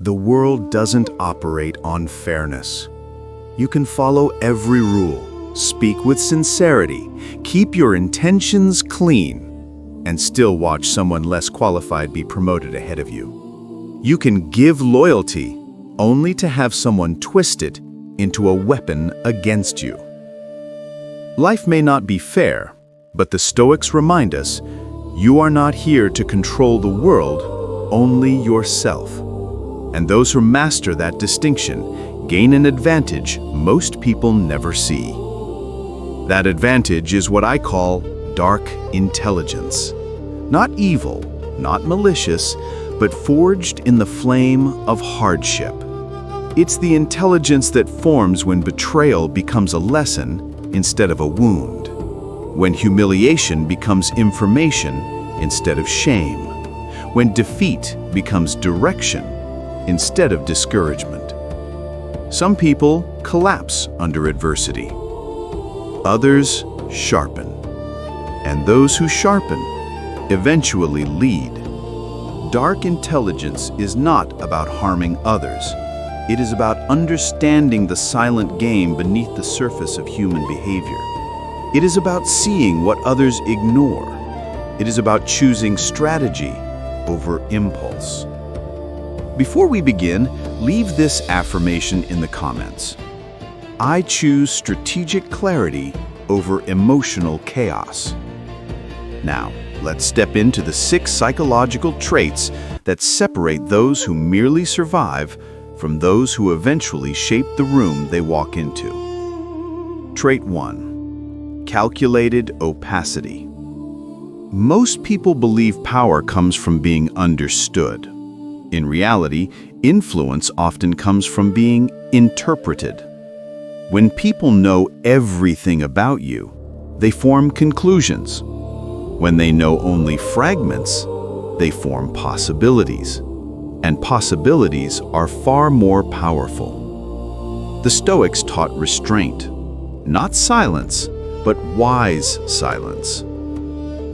The world doesn't operate on fairness. You can follow every rule, speak with sincerity, keep your intentions clean, and still watch someone less qualified be promoted ahead of you. You can give loyalty only to have someone twist it into a weapon against you. Life may not be fair, but the Stoics remind us, you are not here to control the world, only yourself. And those who master that distinction gain an advantage most people never see. That advantage is what I call dark intelligence. Not evil, not malicious, but forged in the flame of hardship. It's the intelligence that forms when betrayal becomes a lesson instead of a wound, when humiliation becomes information instead of shame, when defeat becomes direction instead of discouragement. Some people collapse under adversity. Others sharpen. And those who sharpen eventually lead. Dark intelligence is not about harming others. It is about understanding the silent game beneath the surface of human behavior. It is about seeing what others ignore. It is about choosing strategy over impulse. Before we begin, leave this affirmation in the comments. I choose strategic clarity over emotional chaos. Now, let's step into the 6 psychological traits that separate those who merely survive from those who eventually shape the room they walk into. Trait 1. Calculated opacity. Most people believe power comes from being understood. In reality, influence often comes from being interpreted. When people know everything about you, they form conclusions. When they know only fragments, they form possibilities. And possibilities are far more powerful. The Stoics taught restraint, not silence, but wise silence.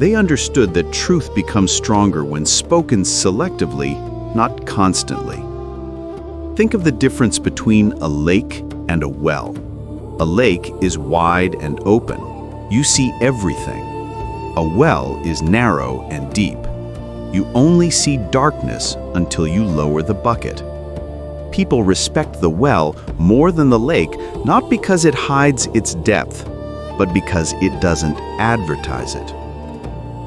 They understood that truth becomes stronger when spoken selectively, not constantly. Think of the difference between a lake and a well. A lake is wide and open. You see everything. A well is narrow and deep. You only see darkness until you lower the bucket. People respect the well more than the lake, not because it hides its depth, but because it doesn't advertise it.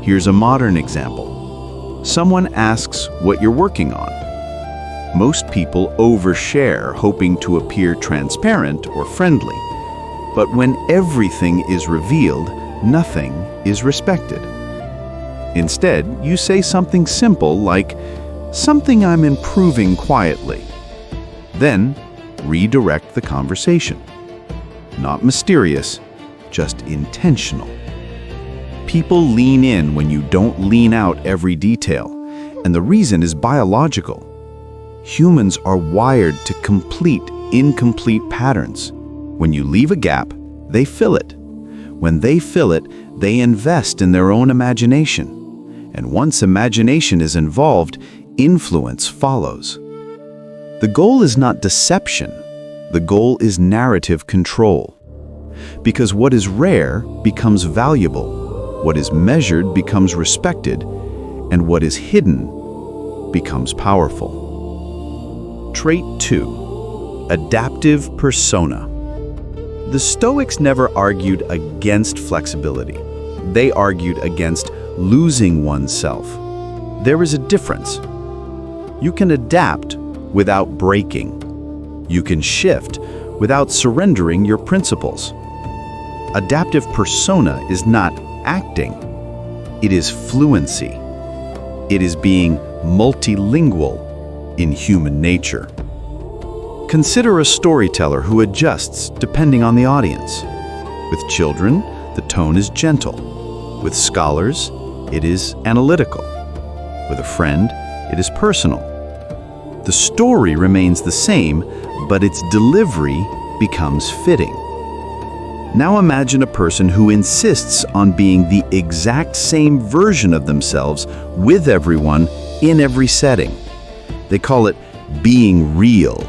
Here's a modern example. Someone asks what you're working on. Most people overshare, hoping to appear transparent or friendly. But when everything is revealed, nothing is respected. Instead, you say something simple like, "Something I'm improving quietly." Then, redirect the conversation. Not mysterious, just intentional. People lean in when you don't lean out every detail, and the reason is biological. Humans are wired to complete incomplete patterns. When you leave a gap, they fill it. When they fill it, they invest in their own imagination. And once imagination is involved, influence follows. The goal is not deception. The goal is narrative control. Because what is rare becomes valuable. What is measured becomes respected, and what is hidden becomes powerful. Trait 2. Adaptive persona. The Stoics never argued against flexibility. They argued against losing oneself. There is a difference. You can adapt without breaking. You can shift without surrendering your principles. Adaptive persona is not acting. It is fluency. It is being multilingual in human nature. Consider a storyteller who adjusts depending on the audience. With children, the tone is gentle. With scholars, it is analytical. With a friend, it is personal. The story remains the same, but its delivery becomes fitting. Now imagine a person who insists on being the exact same version of themselves with everyone in every setting. They call it being real.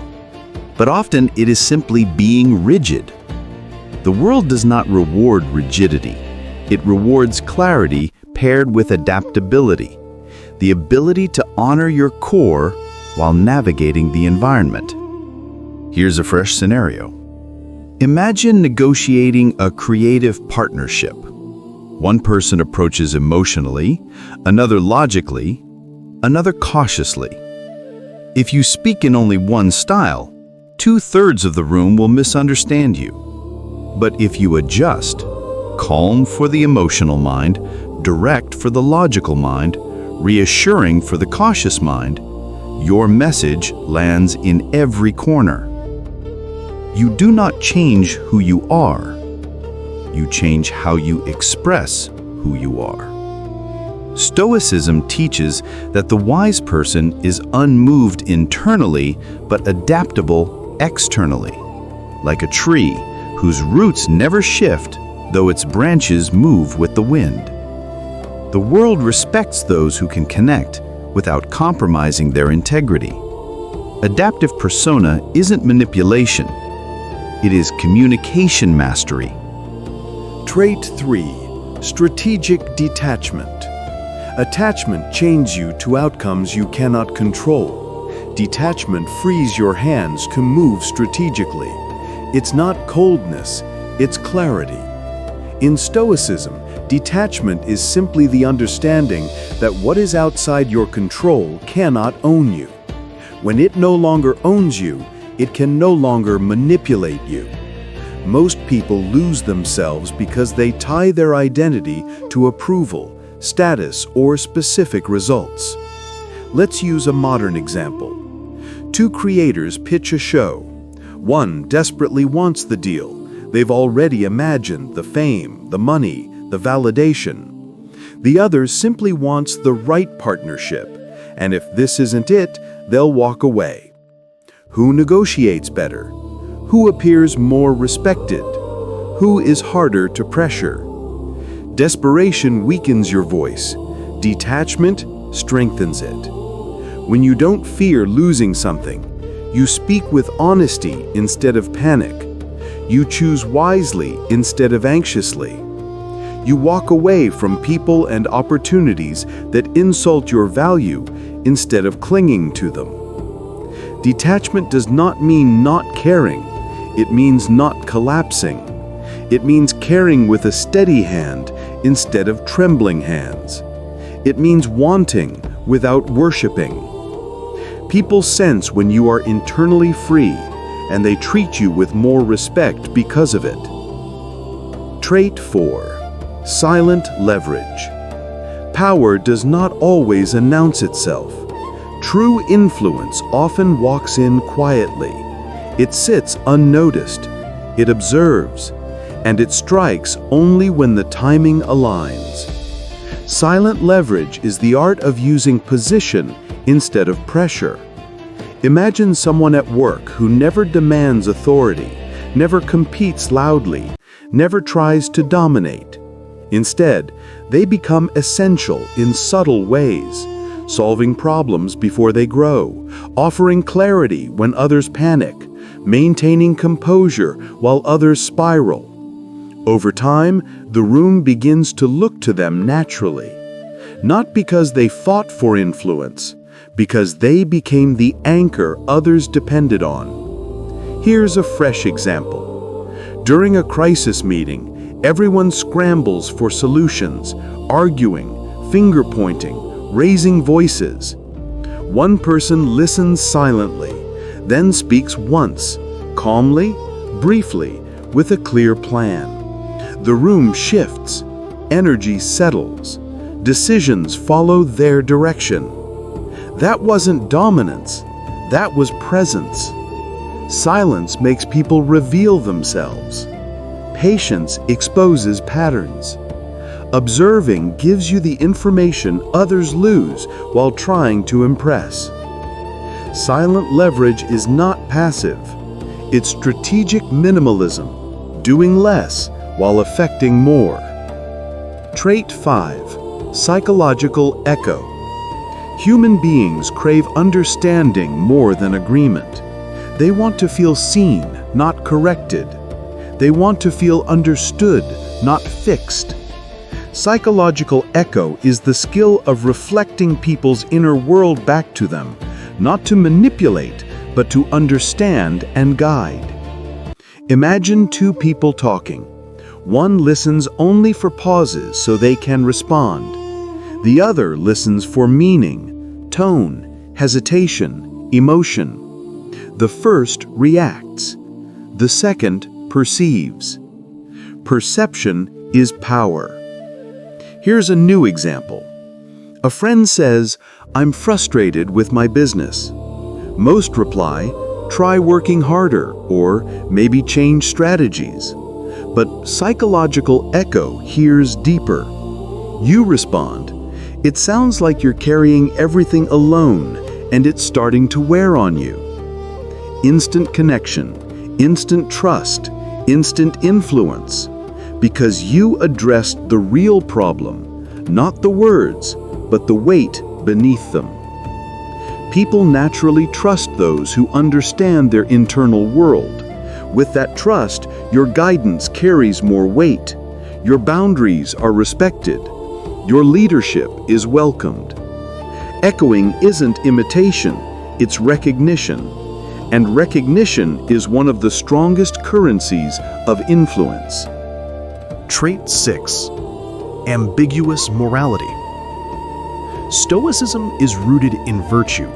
But often it is simply being rigid. The world does not reward rigidity. It rewards clarity paired with adaptability, the ability to honor your core while navigating the environment. Here's a fresh scenario. Imagine negotiating a creative partnership. One person approaches emotionally, another logically, another cautiously. If you speak in only one style, 2/3 of the room will misunderstand you. But if you adjust, calm for the emotional mind, direct for the logical mind, reassuring for the cautious mind, your message lands in every corner. You do not change who you are. You change how you express who you are. Stoicism teaches that the wise person is unmoved internally but adaptable externally, like a tree whose roots never shift though its branches move with the wind. The world respects those who can connect without compromising their integrity. Adaptive persona isn't manipulation. It is communication mastery. Trait 3. Strategic detachment. Attachment chains you to outcomes you cannot control. Detachment frees your hands to move strategically. It's not coldness, it's clarity. In Stoicism, detachment is simply the understanding that what is outside your control cannot own you. When it no longer owns you, it can no longer manipulate you. Most people lose themselves because they tie their identity to approval, status, or specific results. Let's use a modern example. Two creators pitch a show. One desperately wants the deal. They've already imagined the fame, the money, the validation. The other simply wants the right partnership, and if this isn't it, they'll walk away. Who negotiates better? Who appears more respected? Who is harder to pressure? Desperation weakens your voice. Detachment strengthens it. When you don't fear losing something, you speak with honesty instead of panic. You choose wisely instead of anxiously. You walk away from people and opportunities that insult your value instead of clinging to them. Detachment does not mean not caring. It means not collapsing. It means caring with a steady hand instead of trembling hands. It means wanting without worshiping. People sense when you are internally free, and they treat you with more respect because of it. Trait 4. Silent leverage. Power does not always announce itself. True influence often walks in quietly. It sits unnoticed. It observes. And it strikes only when the timing aligns. Silent leverage is the art of using position instead of pressure. Imagine someone at work who never demands authority, never competes loudly, never tries to dominate. Instead, they become essential in subtle ways, solving problems before they grow, offering clarity when others panic, maintaining composure while others spiral. Over time, the room begins to look to them naturally, not because they fought for influence, because they became the anchor others depended on. Here's a fresh example. During a crisis meeting, everyone scrambles for solutions, arguing, finger-pointing, raising voices. One person listens silently, then speaks once, calmly, briefly, with a clear plan. The room shifts, energy settles, decisions follow their direction. That wasn't dominance, that was presence. Silence makes people reveal themselves. Patience exposes patterns. Observing gives you the information others lose while trying to impress. Silent leverage is not passive. It's strategic minimalism, doing less while affecting more. Trait 5. Psychological echo. Human beings crave understanding more than agreement. They want to feel seen, not corrected. They want to feel understood, not fixed. Psychological echo is the skill of reflecting people's inner world back to them, not to manipulate, but to understand and guide. Imagine two people talking. One listens only for pauses so they can respond. The other listens for meaning, tone, hesitation, emotion. The first reacts. The second perceives. Perception is power. Here's a new example. A friend says, "I'm frustrated with my business." Most reply, "Try working harder," or maybe change strategies. But psychological echo hears deeper. You respond, "It sounds like you're carrying everything alone, and it's starting to wear on you." Instant connection, instant trust, instant influence. Because you addressed the real problem, not the words, but the weight beneath them. People naturally trust those who understand their internal world. With that trust, your guidance carries more weight. Your boundaries are respected. Your leadership is welcomed. Echoing isn't imitation, it's recognition. And recognition is one of the strongest currencies of influence. Trait 6. Ambiguous morality. Stoicism is rooted in virtue,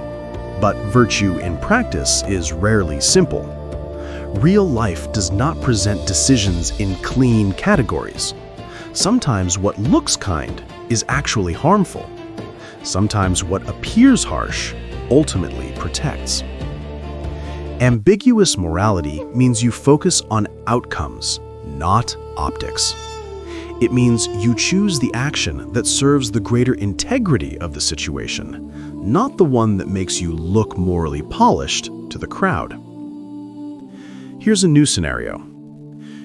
but virtue in practice is rarely simple. Real life does not present decisions in clean categories. Sometimes what looks kind is actually harmful. Sometimes what appears harsh ultimately protects. Ambiguous morality means you focus on outcomes, not optics. It means you choose the action that serves the greater integrity of the situation, not the one that makes you look morally polished to the crowd. Here's a new scenario.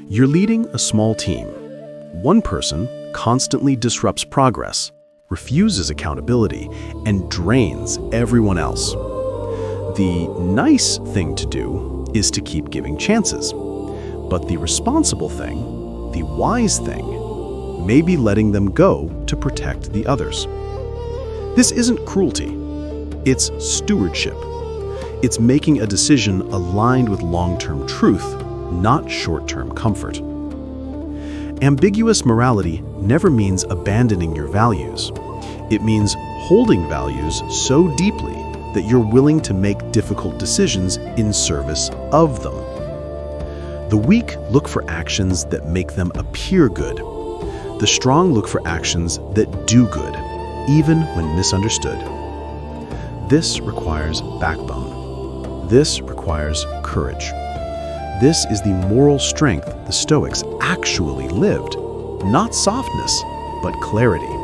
You're leading a small team. One person constantly disrupts progress, refuses accountability, and drains everyone else. The nice thing to do is to keep giving chances, but the responsible thing, the wise thing, may be letting them go to protect the others. This isn't cruelty, it's stewardship. It's making a decision aligned with long-term truth, not short-term comfort. Ambiguous morality never means abandoning your values. It means holding values so deeply that you're willing to make difficult decisions in service of them. The weak look for actions that make them appear good. The strong look for actions that do good, even when misunderstood. This requires backbone. This requires courage. This is the moral strength the Stoics actually lived, not softness, but clarity.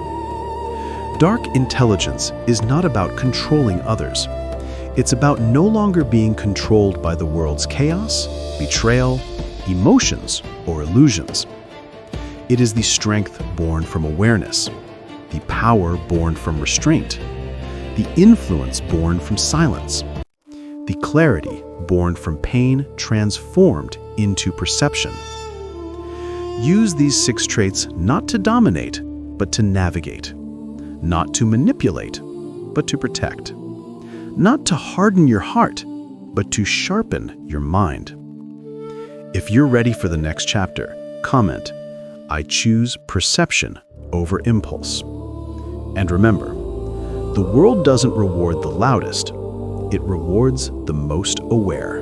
Dark intelligence is not about controlling others. It's about no longer being controlled by the world's chaos, betrayal, emotions, or illusions. It is the strength born from awareness, the power born from restraint, the influence born from silence, the clarity born from pain transformed into perception. Use these 6 traits not to dominate, but to navigate, not to manipulate, but to protect, not to harden your heart, but to sharpen your mind. If you're ready for the next chapter, comment, "I choose perception over impulse." And remember, the world doesn't reward the loudest, it rewards the most aware.